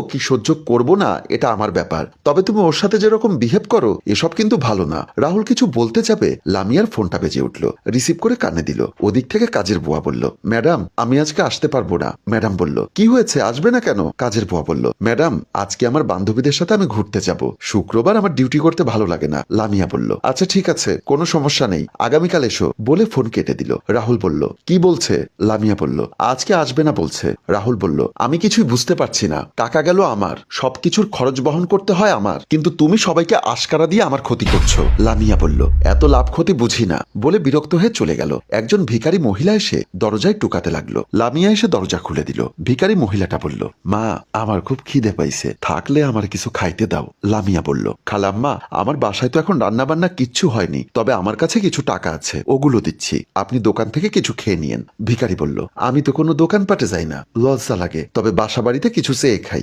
কি সহ্য করব না এটা আমার ব্যাপার, তবে তুমি ওর সাথে যেরকম বিহেভ করো এসব কিন্তু ভালো না। রাহুল কিছু বলতে যাবে লামিয়ার ফোনটা বেজে উঠল। রিসিভ করে কানে দিল। ওদিক থেকে কাজের বুয়া বলল, ম্যাডাম আমি আজকে আসতে পারবো না। ম্যাডাম বলল, কি হয়েছে, আসবে না কেন? কাজের বুয়া বলল, ম্যাডাম আজকে আমার বান্ধবীদের সাথে আমি ঘুরতে যাব, শুক্রবার আমার ডিউটি করতে ভালো লাগে না। লামিয়া বলল, আচ্ছা ঠিক আছে, কোনো সমস্যা নেই, আগামীকাল এসো, বলে ফোন কেটে দিল। রাহুল বলল, কি বলছে? লামিয়া বলল, আজকে আসবে না বলছে। রাহুল বলল, আমি কিছুই বুঝতে পারছি না, টাকা গেল আমার, সবকিছুর খরচ বহন করতে হয় আমার, কিন্তু তুমি সবাইকে আশকারা দিয়ে আমার ক্ষতি করছো। লামিয়া বলল, এত লাভ ক্ষতি বুঝি না, বলে বিরক্ত হয়ে চলে গেল। একজন ভিখারি মহিলা এসে দরজায় টুকাতে লাগলো। লামিয়া এসে দরজা খুলে দিল। ভিখারি মহিলাটা বলল, মা আমার খুব খিদে পাইছে, থাকলে আমার কিছু খাইতে দাও। লামিয়া বলল, খালাম্মা আমার বাসায় তো এখন রান্না বান্না কিচ্ছু হয়নি, তবে আমার কাছে কিছু টাকা আছে, ওগুলো দিচ্ছি, আপনি দোকান থেকে কিছু খেয়ে নিয়েন। ভিখারি বলল, আমি তো কোনো দোকানপাটে যাই না, লজ্জা লাগে, তবে বাসা বাড়িতে কিছু চেয়ে খাই।